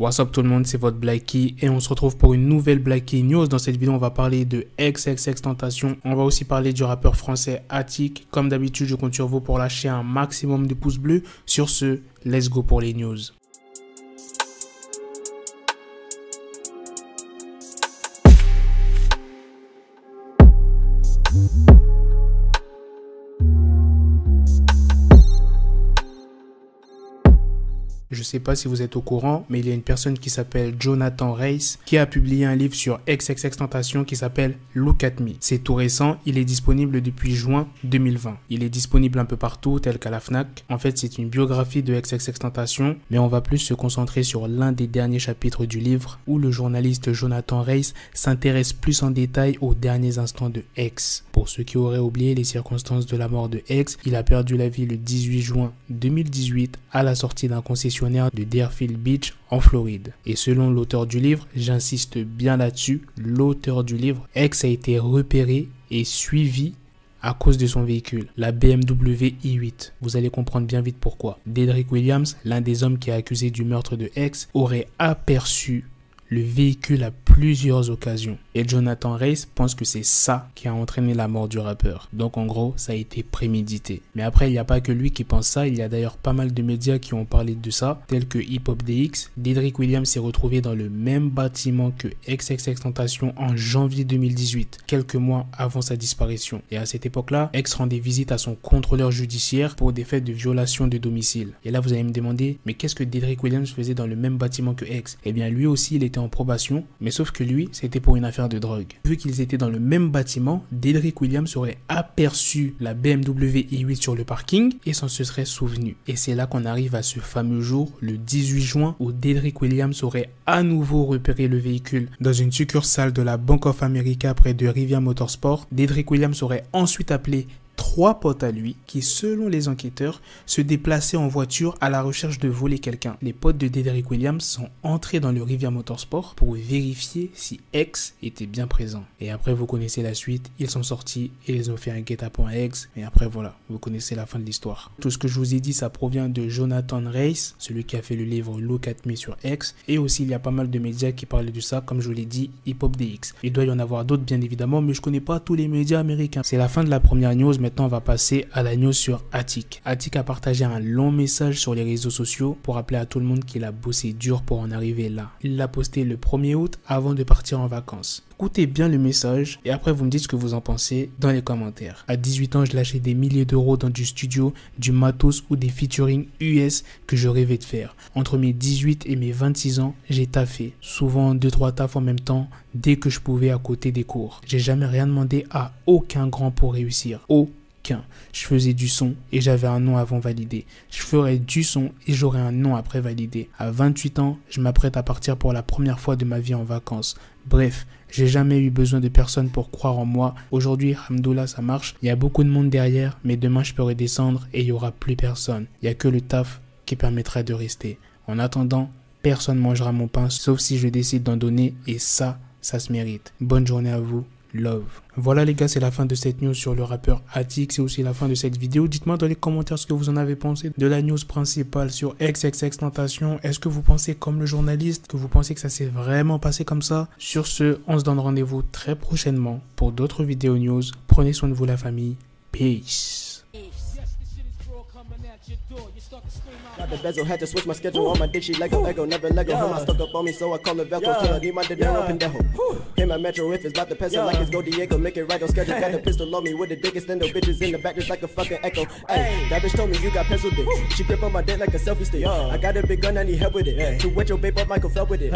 What's up tout le monde, c'est votre Blackie et on se retrouve pour une nouvelle Blackie News. Dans cette vidéo, on va parler de XXXTentacion. On va aussi parler du rappeur français Attic. Comme d'habitude, je compte sur vous pour lâcher un maximum de pouces bleus. Sur ce, let's go pour les news. Je sais pas si vous êtes au courant, mais il y a une personne qui s'appelle Jonathan Race qui a publié un livre sur XXXTentacion qui s'appelle Look at Me. C'est tout récent, il est disponible depuis juin 2020. Il est disponible un peu partout, tel qu'à la Fnac. En fait, c'est une biographie de XXXTentacion, mais on va plus se concentrer sur l'un des derniers chapitres du livre où le journaliste Jonathan Race s'intéresse plus en détail aux derniers instants de X. Pour ceux qui auraient oublié les circonstances de la mort de X, il a perdu la vie le 18 juin 2018 à la sortie d'un concessionnaire de Deerfield Beach en Floride. Et selon l'auteur du livre, j'insiste bien là-dessus, l'auteur du livre, X a été repéré et suivi à cause de son véhicule, la BMW i8. Vous allez comprendre bien vite pourquoi. Dedrick Williams, l'un des hommes qui est accusé du meurtre de X, aurait aperçu le véhicule à plusieurs occasions. Et Jonathan Race pense que c'est ça qui a entraîné la mort du rappeur. Donc en gros, ça a été prémédité. Mais après, il n'y a pas que lui qui pense ça. Il y a d'ailleurs pas mal de médias qui ont parlé de ça, tels que Hip Hop DX. Dedrick Williams s'est retrouvé dans le même bâtiment que XXXTentacion en janvier 2018, quelques mois avant sa disparition. Et à cette époque-là, X rendait visite à son contrôleur judiciaire pour des faits de violation de domicile. Et là, vous allez me demander, mais qu'est-ce que Dedrick Williams faisait dans le même bâtiment que X? Eh bien, lui aussi, il était en probation, mais sauf que lui, c'était pour une affaire de drogue. Vu qu'ils étaient dans le même bâtiment, Dedrick Williams aurait aperçu la BMW i8 sur le parking et s'en se serait souvenu. Et c'est là qu'on arrive à ce fameux jour, le 18 juin, où Dedrick Williams aurait à nouveau repéré le véhicule dans une succursale de la Bank of America près de Rivière Motorsport. Dedrick Williams aurait ensuite appelé 3 potes à lui qui, selon les enquêteurs, se déplaçaient en voiture à la recherche de voler quelqu'un. Les potes de Dedrick Williams sont entrés dans le Rivière Motorsport pour vérifier si X était bien présent. Et après, vous connaissez la suite, ils sont sortis et ils ont fait un guet-apens à X. Et après, voilà, vous connaissez la fin de l'histoire. Tout ce que je vous ai dit, ça provient de Jonathan Race, celui qui a fait le livre Look at Me sur X. Et aussi, il y a pas mal de médias qui parlaient de ça, comme je vous l'ai dit, Hip Hop DX. Il doit y en avoir d'autres, bien évidemment, mais je connais pas tous les médias américains. C'est la fin de la première news. Maintenant, on va passer à la news sur Attic. Attic a partagé un long message sur les réseaux sociaux pour rappeler à tout le monde qu'il a bossé dur pour en arriver là. Il l'a posté le 1er août avant de partir en vacances. Écoutez bien le message et après vous me dites ce que vous en pensez dans les commentaires. À 18 ans, je lâchais des milliers d'euros dans du studio, du matos ou des featuring US que je rêvais de faire. Entre mes 18 et mes 26 ans, j'ai taffé. Souvent 2-3 tafs en même temps dès que je pouvais à côté des cours. J'ai jamais rien demandé à aucun grand pour réussir. Je faisais du son et j'avais un nom avant validé. Je ferais du son et j'aurais un nom après validé. À 28 ans, je m'apprête à partir pour la première fois de ma vie en vacances. Bref, j'ai jamais eu besoin de personne pour croire en moi. Aujourd'hui, alhamdoulilah, ça marche. Il y a beaucoup de monde derrière, mais demain je peux redescendre et il n'y aura plus personne. Il n'y a que le taf qui permettra de rester. En attendant, personne ne mangera mon pain sauf si je décide d'en donner et ça se mérite. Bonne journée à vous. Love. Voilà les gars, c'est la fin de cette news sur le rappeur Attic. C'est aussi la fin de cette vidéo. Dites-moi dans les commentaires ce que vous en avez pensé de la news principale sur XXXTentacion. Est-ce que vous pensez comme le journaliste, que vous pensez que ça s'est vraiment passé comme ça? Sur ce, on se donne rendez-vous très prochainement pour d'autres vidéos news. Prenez soin de vous la famille. Peace. Got the bezel, had to switch my schedule on my dick, she like a Lego, never Lego. Her mind stuck up on me, so I call her Velcro. Till I need my dinero pendejo. Hit my metro if it's about to peso, like it's Go Diego, make it right on schedule. Got the pistol on me with the dick extendo, bitches in the back just like a fucking echo. Hey, that bitch told me you got pencil dick. She grip on my dick like a selfie stick. I got a big gun, I need help with it. To wet your babe up, Michael fell with it.